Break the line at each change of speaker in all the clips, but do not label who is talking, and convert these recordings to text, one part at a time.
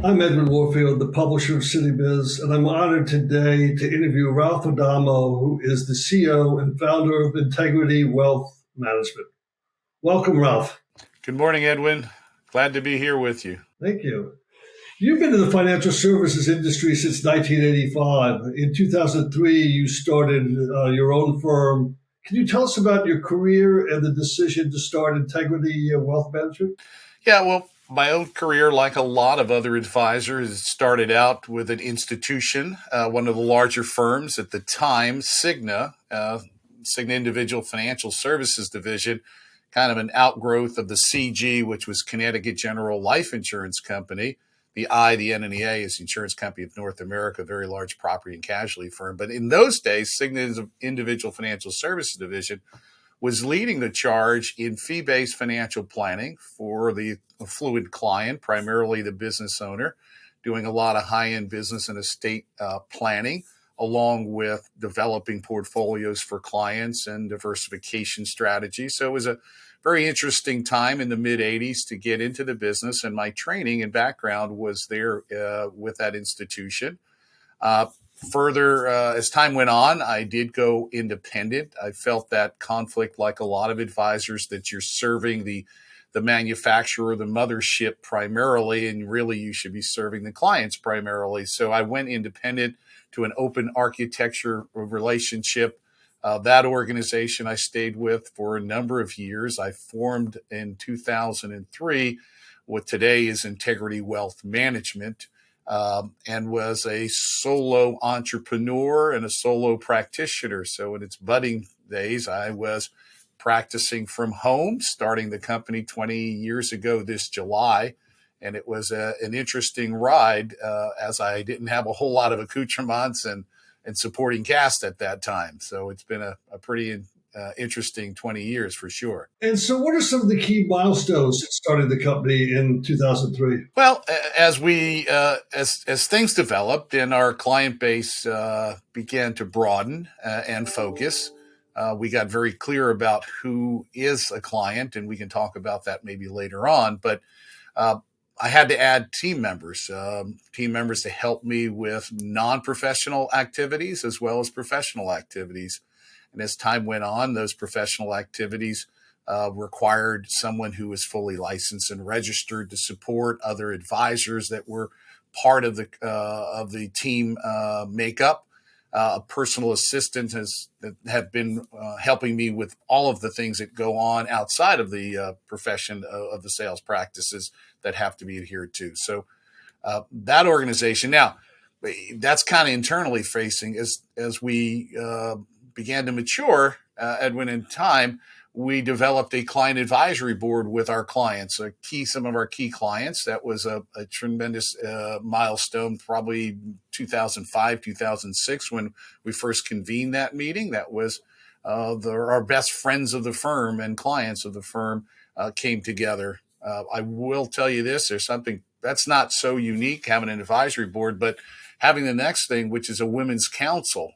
I'm Edwin Warfield, the publisher of Citybiz, and I'm honored today to interview Ralph Adamo, who is the CEO and founder of Integrity Wealth Management. Welcome, Ralph.
Good morning, Edwin. Glad to be here with you.
Thank you. You've been in the financial services industry since 1985. In 2003, you started your own firm. Can you tell us about your career and the decision to start Integrity Wealth Management?
Yeah, well, my own career, like a lot of other advisors, started out with an institution, one of the larger firms at the time, Cigna Individual Financial Services Division, kind of an outgrowth of the CG, which was Connecticut General Life Insurance Company. The N, and the A is the Insurance Company of North America, a very large property and casualty firm. But in those days, Cigna Individual Financial Services Division was leading the charge in fee-based financial planning for the affluent client, primarily the business owner, doing a lot of high-end business and estate planning, along with developing portfolios for clients and diversification strategies. So it was a very interesting time in the mid-'80s to get into the business, and my training and background was there with that institution. Uh, Further, as time went on, I did go independent. I felt that conflict, like a lot of advisors, that you're serving the manufacturer, the mothership primarily, and really you should be serving the clients primarily. So I went independent to an open architecture relationship. That organization I stayed with for a number of years. I formed in 2003 what today is Integrity Wealth Management, and was a solo entrepreneur and a solo practitioner. So in its budding days, I was practicing from home, starting the company 20 years ago this July. And it was an interesting ride, as I didn't have a whole lot of accoutrements and supporting cast at that time. So it's been a pretty interesting 20 years for sure.
And so, what are some of the key milestones that started the company in 2003?
Well, as things developed and our client base began to broaden and focus, we got very clear about who is a client, and we can talk about that maybe later on. But uh, I had to add team members to help me with non-professional activities as well as professional activities. And as time went on, those professional activities required someone who was fully licensed and registered to support other advisors that were part of the team makeup. A personal assistant have been helping me with all of the things that go on outside of the profession of the sales practices that have to be adhered to. So that organization now, that's kind of internally facing as we began to mature, Edwin, in time. We developed a client advisory board with our clients, some of our key clients. That was a tremendous milestone, probably 2005, 2006, when we first convened that meeting. That was our best friends of the firm and clients of the firm came together. I will tell you this, there's something that's not so unique, having an advisory board, but having the next thing, which is a women's council.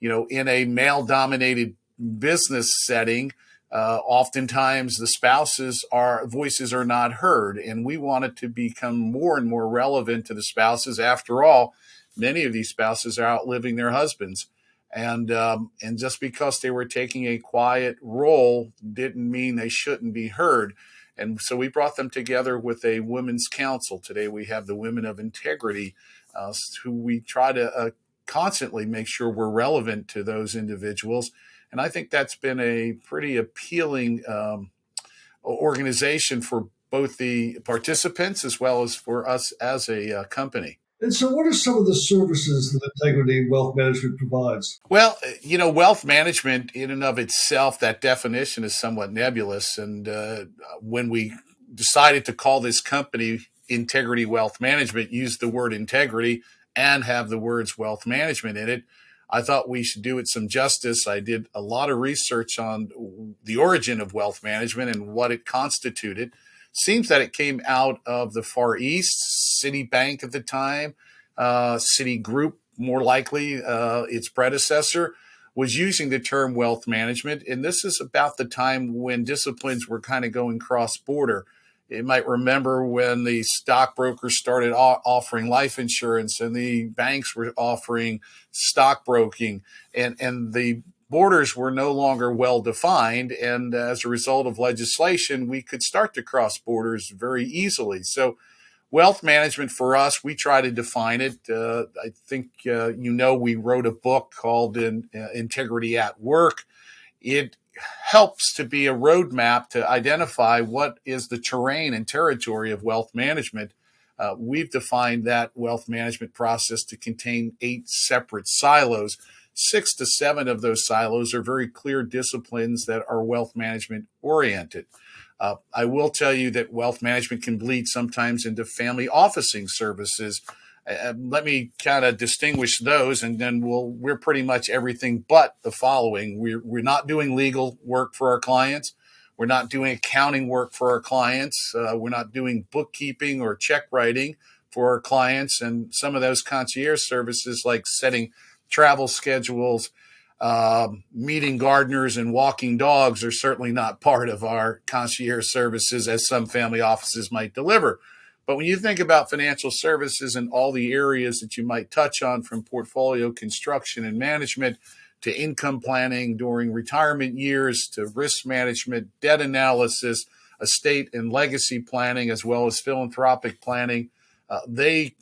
In a male-dominated business setting, oftentimes the voices are not heard, and we want it to become more and more relevant to the spouses. After all, many of these spouses are outliving their husbands, and just because they were taking a quiet role didn't mean they shouldn't be heard. And so we brought them together with a women's council. Today we have the Women of Integrity, who we try to constantly make sure we're relevant to those individuals. And I think that's been a pretty appealing organization for both the participants as well as for us as a company.
And so, what are some of the services that Integrity Wealth Management provides?
Well, wealth management in and of itself, that definition is somewhat nebulous. And when we decided to call this company Integrity Wealth Management, use the word integrity and have the words wealth management in it, I thought we should do it some justice. I did a lot of research on the origin of wealth management and what it constituted. Seems that it came out of the Far East, Citibank at the time, Citigroup, more likely, its predecessor, was using the term wealth management. And this is about the time when disciplines were kind of going cross-border. You might remember when the stockbrokers started offering life insurance and the banks were offering stockbroking, and the borders were no longer well defined. And as a result of legislation, we could start to cross borders very easily. So wealth management for us, we try to define it. I think we wrote a book called Integrity at Work. It helps to be a roadmap to identify what is the terrain and territory of wealth management. We've defined that wealth management process to contain 8 separate silos. 6 to 7 of those silos are very clear disciplines that are wealth management oriented. I will tell you that wealth management can bleed sometimes into family officing services. Let me kind of distinguish those, and then we're pretty much everything but the following. We're not doing legal work for our clients. We're not doing accounting work for our clients. We're not doing bookkeeping or check writing for our clients. And some of those concierge services, like setting travel schedules, meeting gardeners and walking dogs, are certainly not part of our concierge services as some family offices might deliver. But when you think about financial services and all the areas that you might touch on, from portfolio construction and management to income planning during retirement years to risk management, debt analysis, estate and legacy planning, as well as philanthropic planning, they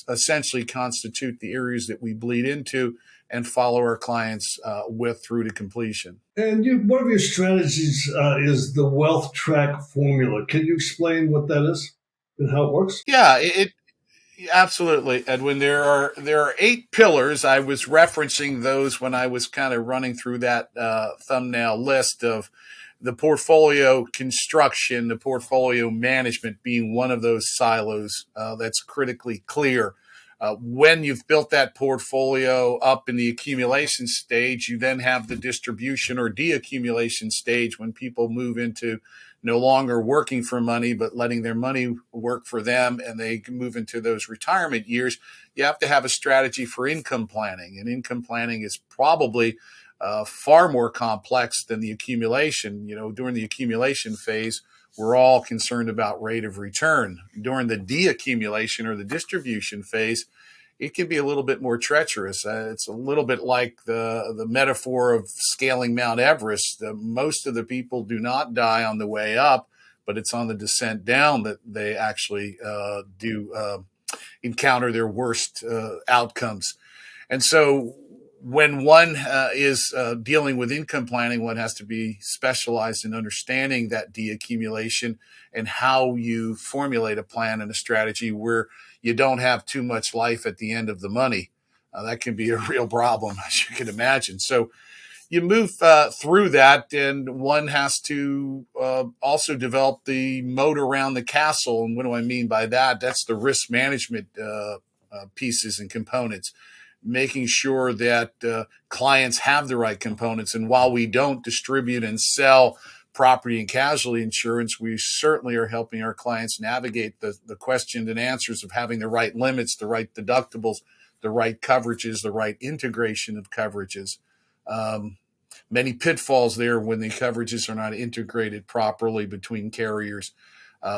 essentially constitute the areas that we bleed into and follow our clients with through to completion.
And one of your strategies is the wealth track formula. Can you explain what that is and how it works?
Yeah, absolutely, Edwin. There are 8 pillars. I was referencing those when I was kind of running through that thumbnail list of the portfolio construction, the portfolio management being one of those silos that's critically clear. When you've built that portfolio up in the accumulation stage, you then have the distribution or deaccumulation stage, when people move into no longer working for money, but letting their money work for them, and they can move into those retirement years. You have to have a strategy for income planning, and income planning is probably far more complex than the accumulation. During the accumulation phase, we're all concerned about rate of return. During the deaccumulation or the distribution phase, it can be a little bit more treacherous. It's a little bit like the metaphor of scaling Mount Everest. Most of the people do not die on the way up, but it's on the descent down that they actually do encounter their worst outcomes. And so when one is dealing with income planning, one has to be specialized in understanding that deaccumulation and how you formulate a plan and a strategy where you don't have too much life at the end of the money. That can be a real problem, as you can imagine. So you move through that, and one has to also develop the moat around the castle. And what do I mean by that? That's the risk management pieces and components, making sure that clients have the right components. And while we don't distribute and sell property and casualty insurance, we certainly are helping our clients navigate the questions and answers of having the right limits, the right deductibles, the right coverages, the right integration of coverages. Many pitfalls there when the coverages are not integrated properly between carriers.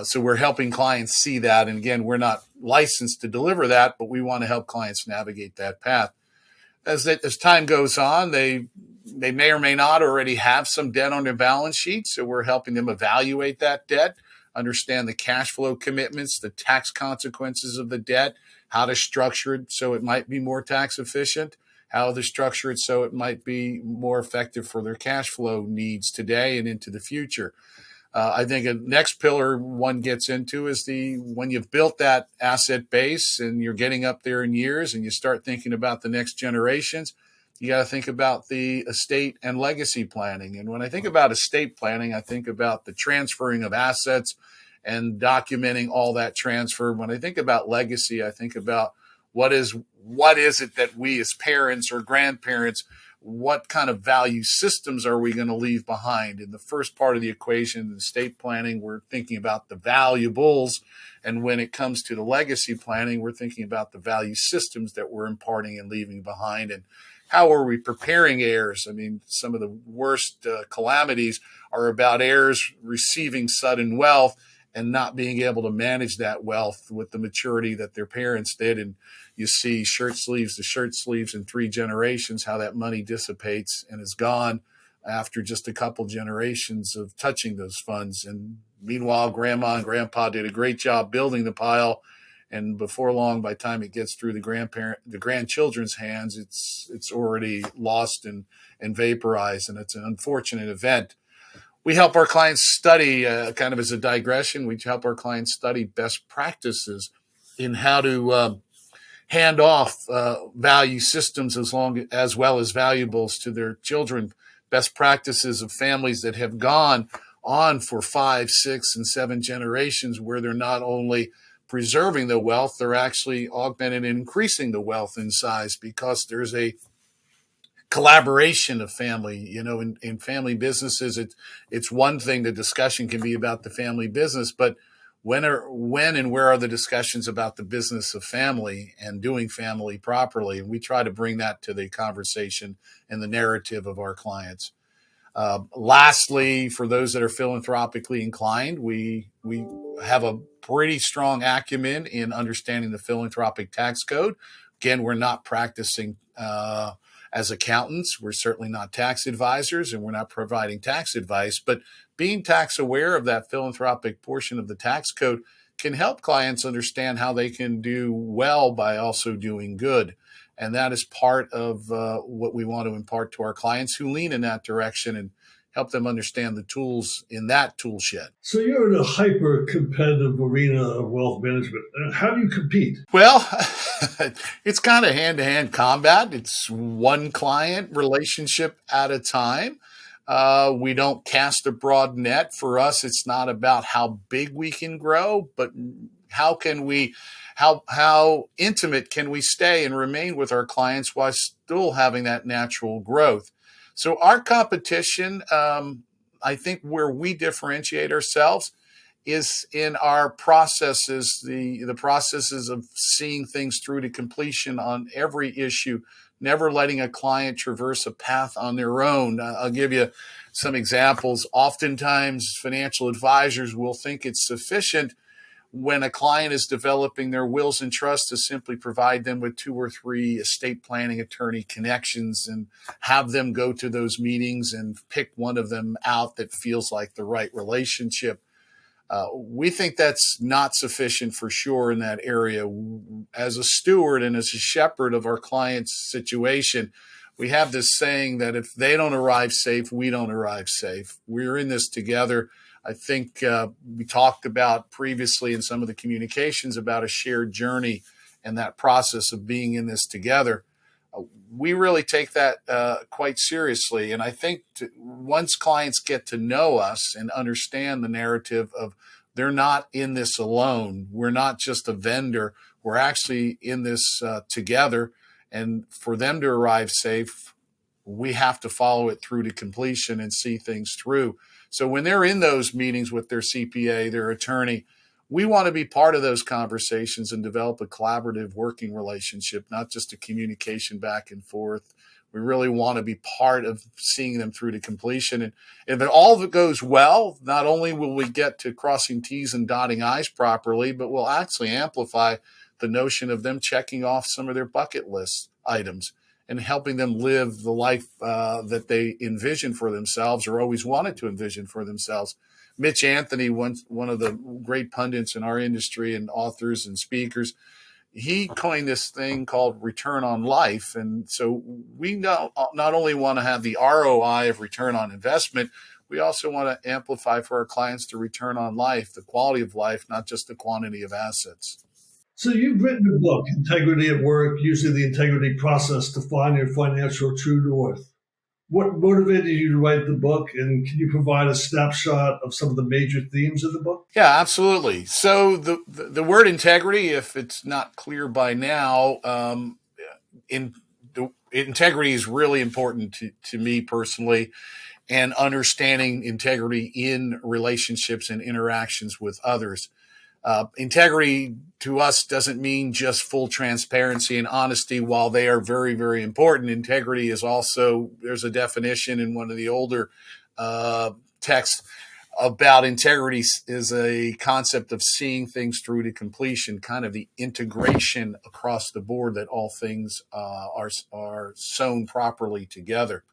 So we're helping clients see that. And again, we're not licensed to deliver that, but we want to help clients navigate that path. As time goes on, they may or may not already have some debt on their balance sheet. So we're helping them evaluate that debt, understand the cash flow commitments, the tax consequences of the debt, how to structure it so it might be more tax efficient, how to structure it so it might be more effective for their cash flow needs today and into the future. I think a next pillar one gets into is when you've built that asset base and you're getting up there in years and you start thinking about the next generations, you got to think about the estate and legacy planning. And when I think about estate planning, I think about the transferring of assets and documenting all that transfer. When I think about legacy, I think about what is it that we as parents or grandparents, what kind of value systems are we going to leave behind? In the first part of the equation, the estate planning, we're thinking about the valuables. And when it comes to the legacy planning, we're thinking about the value systems that we're imparting and leaving behind. And how are we preparing heirs? I mean, some of the worst calamities are about heirs receiving sudden wealth and not being able to manage that wealth with the maturity that their parents did. And you see shirt sleeves to shirt sleeves in 3 generations, how that money dissipates and is gone after just a couple generations of touching those funds. And meanwhile, grandma and grandpa did a great job building the pile. And before long, by the time it gets through the grandchildren's hands, it's already lost and vaporized. And it's an unfortunate event. We help our clients study, kind of as a digression, we help our clients study best practices in how to hand off value systems as well as valuables to their children. Best practices of families that have gone on for 5, 6, and 7 generations, where they're not only preserving the wealth, they're actually augmenting and increasing the wealth in size, because there's a collaboration of family. In family businesses, it's one thing. The discussion can be about the family business, but when and where are the discussions about the business of family and doing family properly? And we try to bring that to the conversation and the narrative of our clients. Lastly, for those that are philanthropically inclined, we have a pretty strong acumen in understanding the philanthropic tax code. Again, we're not practicing as accountants. We're certainly not tax advisors, and we're not providing tax advice. But being tax aware of that philanthropic portion of the tax code can help clients understand how they can do well by also doing good. And that is part of what we want to impart to our clients who lean in that direction, and help them understand the tools in that tool shed.
So you're in a hyper competitive arena of wealth management. How do you compete?
Well, it's kind of hand-to-hand combat. It's one client relationship at a time. We don't cast a broad net. For us, it's not about how big we can grow, but how intimate can we stay and remain with our clients while still having that natural growth. So our competition, I think where we differentiate ourselves is in our processes, the processes of seeing things through to completion on every issue, never letting a client traverse a path on their own. I'll give you some examples. Oftentimes, financial advisors will think it's sufficient when a client is developing their wills and trusts to simply provide them with 2 or 3 estate planning attorney connections and have them go to those meetings and pick one of them out that feels like the right relationship. We think that's not sufficient for sure in that area. As a steward and as a shepherd of our client's situation, we have this saying that if they don't arrive safe, we don't arrive safe. We're in this together. I think we talked about previously in some of the communications about a shared journey and that process of being in this together. We really take that quite seriously. And I think once clients get to know us and understand the narrative of they're not in this alone, we're not just a vendor, we're actually in this together. And for them to arrive safe, we have to follow it through to completion and see things through. So when they're in those meetings with their CPA, their attorney, we want to be part of those conversations and develop a collaborative working relationship, not just a communication back and forth. We really want to be part of seeing them through to completion. And if all of it goes well, not only will we get to crossing T's and dotting I's properly, but we'll actually amplify the notion of them checking off some of their bucket list items and helping them live the life that they envision for themselves or always wanted to envision for themselves. Mitch Anthony, one of the great pundits in our industry and authors and speakers, he coined this thing called return on life. And so we not only want to have the ROI of return on investment, we also want to amplify for our clients the return on life, the quality of life, not just the quantity of assets.
So you've written a book, Integrity at Work, using the integrity process to find your financial true north. What motivated you to write the book, and can you provide a snapshot of some of the major themes of the book?
Yeah, absolutely. So the word integrity, if it's not clear by now, integrity is really important to me personally, and understanding integrity in relationships and interactions with others. Integrity to us doesn't mean just full transparency and honesty. While they are very, very important, integrity is also, there's a definition in one of the older texts, about integrity is a concept of seeing things through to completion, kind of the integration across the board that all things are sewn properly together.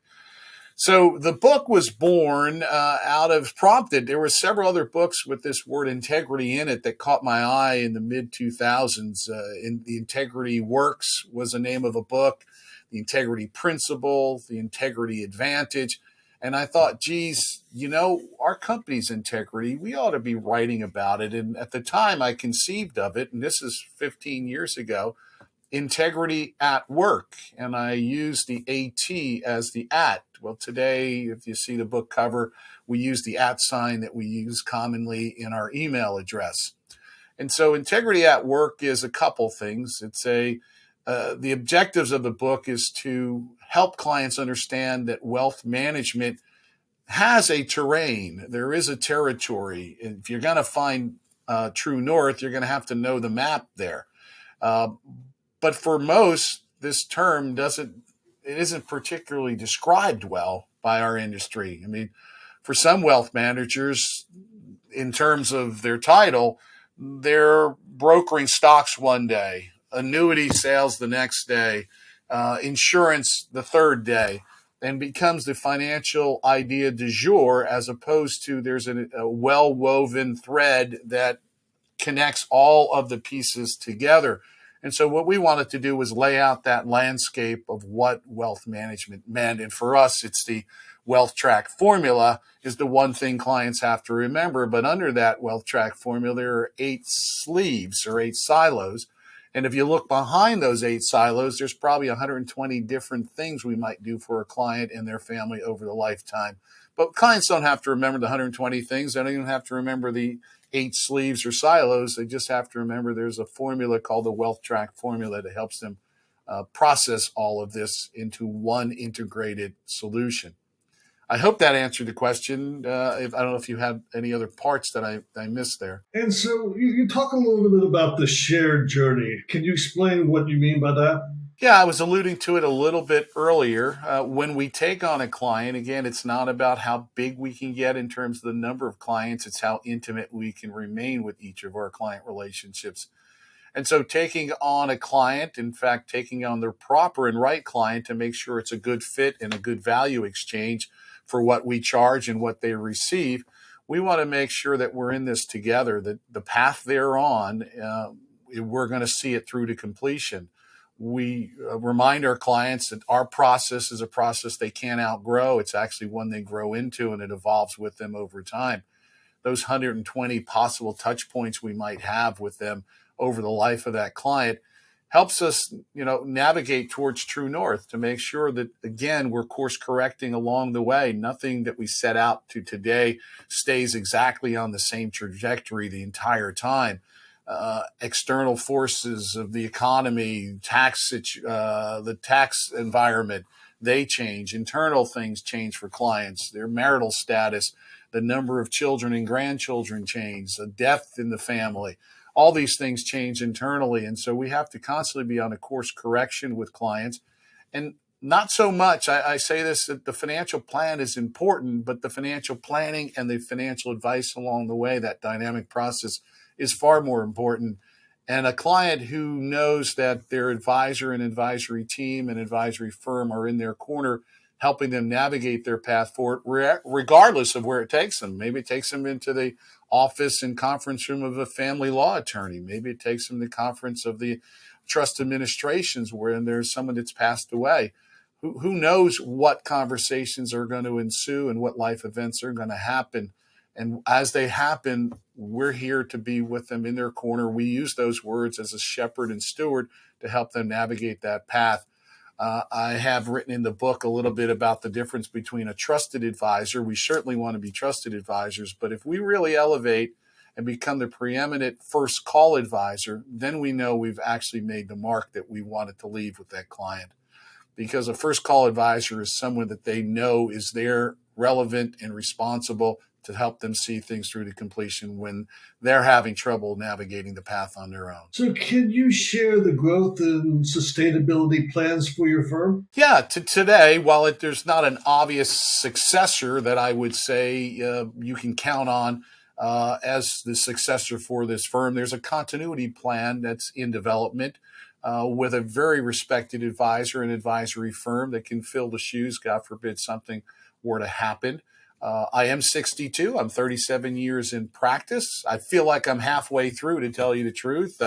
So the book was born out of prompted. There were several other books with this word integrity in it that caught my eye in the mid 2000s. In The Integrity Works was the name of a book, The Integrity Principle, The Integrity Advantage. And I thought, geez, our company's integrity, we ought to be writing about it. And at the time I conceived of it, and this is 15 years ago, integrity at work. And I use the AT as the at. Well, today, if you see the book cover, we use the at sign that we use commonly in our email address. And so integrity at work is a couple things. The objectives of the book is to help clients understand that wealth management has a terrain. There is a territory. If you're going to find true north, you're going to have to know the map there. But for most, this term isn't particularly described well by our industry. I mean, for some wealth managers, in terms of their title, they're brokering stocks one day, annuity sales the next day, insurance the third day, and becomes the financial idea du jour, as opposed to there's a well-woven thread that connects all of the pieces together. And so what we wanted to do was lay out that landscape of what wealth management meant. And for us, it's the wealth track formula is the one thing clients have to remember. But under that wealth track formula, there are 8 sleeves or 8 silos. And if you look behind those 8 silos, there's probably 120 different things we might do for a client and their family over the lifetime. But clients don't have to remember the 120 things. They don't even have to remember the 8 sleeves or silos. They just have to remember there's a formula called the wealth track formula that helps them process all of this into one integrated solution. I hope that answered the question. I don't know if you have any other parts that I missed there.
And so you talk a little bit about the shared journey. Can you explain what you mean by that?
Yeah, I was alluding to it a little bit earlier. When we take on a client, again, it's not about how big we can get in terms of the number of clients. It's how intimate we can remain with each of our client relationships. And so taking on a client, in fact, taking on the proper and right client to make sure it's a good fit and a good value exchange for what we charge and what they receive, we want to make sure that we're in this together, that the path they're on, we're going to see it through to completion. We remind our clients that our process is a process they can't outgrow. It's actually one they grow into, and it evolves with them over time. Those 120 possible touch points we might have with them over the life of that client helps us, navigate towards true north to make sure that, again, we're course correcting along the way. Nothing that we set out to today stays exactly on the same trajectory the entire time. External forces of the economy, the tax environment, they change. Internal things change for clients, their marital status, the number of children and grandchildren change, a death in the family. All these things change internally. And so we have to constantly be on a course correction with clients. And not so much, I say this, that the financial plan is important, but the financial planning and the financial advice along the way, that dynamic process, is far more important. And a client who knows that their advisor and advisory team and advisory firm are in their corner, helping them navigate their path forward, regardless of where it takes them. Maybe it takes them into the office and conference room of a family law attorney. Maybe it takes them to the conference of the trust administrations where there's someone that's passed away. Who knows what conversations are going to ensue and what life events are going to happen. And as they happen, we're here to be with them in their corner. We use those words as a shepherd and steward to help them navigate that path. I have written in the book a little bit about the difference between a trusted advisor. We certainly want to be trusted advisors, but if we really elevate and become the preeminent first call advisor, then we know we've actually made the mark that we wanted to leave with that client. Because a first call advisor is someone that they know is there, relevant and responsible to help them see things through to completion when they're having trouble navigating the path on their own.
So, can you share the growth and sustainability plans for your firm?
Yeah, today, while there's not an obvious successor that I would say you can count on as the successor for this firm, there's a continuity plan that's in development with a very respected advisor, an advisory firm that can fill the shoes, God forbid something were to happen. I am 62. I'm 37 years in practice. I feel like I'm halfway through, to tell you the truth,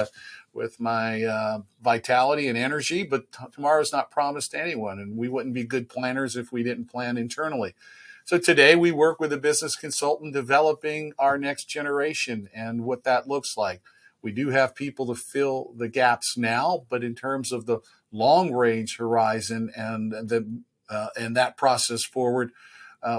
with my vitality and energy, but tomorrow's not promised to anyone, and we wouldn't be good planners if we didn't plan internally. So today we work with a business consultant developing our next generation and what that looks like. We do have people to fill the gaps now, but in terms of the long range horizon and that process forward,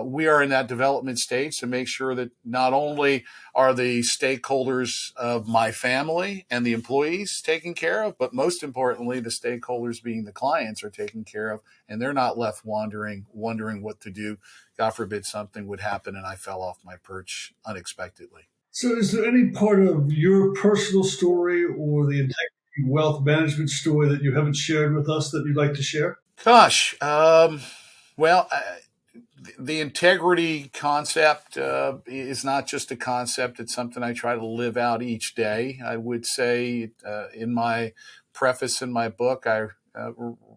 we are in that development stage to make sure that not only are the stakeholders of my family and the employees taken care of, but most importantly, the stakeholders being the clients are taken care of, and they're not left wondering what to do. God forbid something would happen and I fell off my perch unexpectedly.
So, is there any part of your personal story or the Integrity Wealth Management story that you haven't shared with us that you'd like to share?
Gosh, well, the integrity concept is not just a concept. It's something I try to live out each day. I would say in my preface in my book, I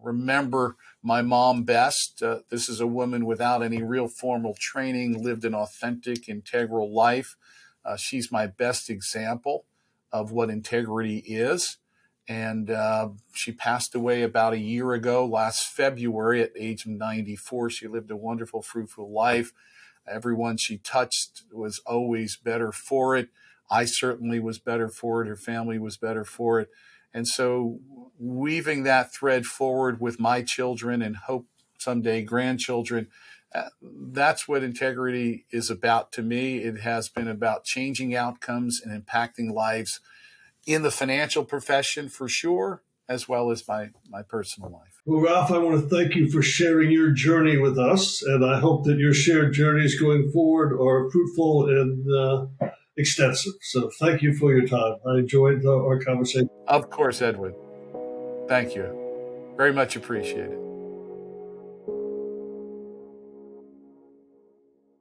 remember my mom best. This is a woman without any real formal training, lived an authentic, integral life. She's my best example of what integrity is. And she passed away about a year ago, last February, at the age of 94. She lived a wonderful, fruitful life. Everyone she touched was always better for it. I certainly was better for it. Her family was better for it. And so weaving that thread forward with my children and hope someday grandchildren, that's what integrity is about to me. It has been about changing outcomes and impacting lives in the financial profession for sure, as well as my personal life.
Well, Ralph, I want to thank you for sharing your journey with us, and I hope that your shared journeys going forward are fruitful and extensive. So thank you for your time. I enjoyed our conversation.
Of course, Edwin. Thank you. Very much appreciated.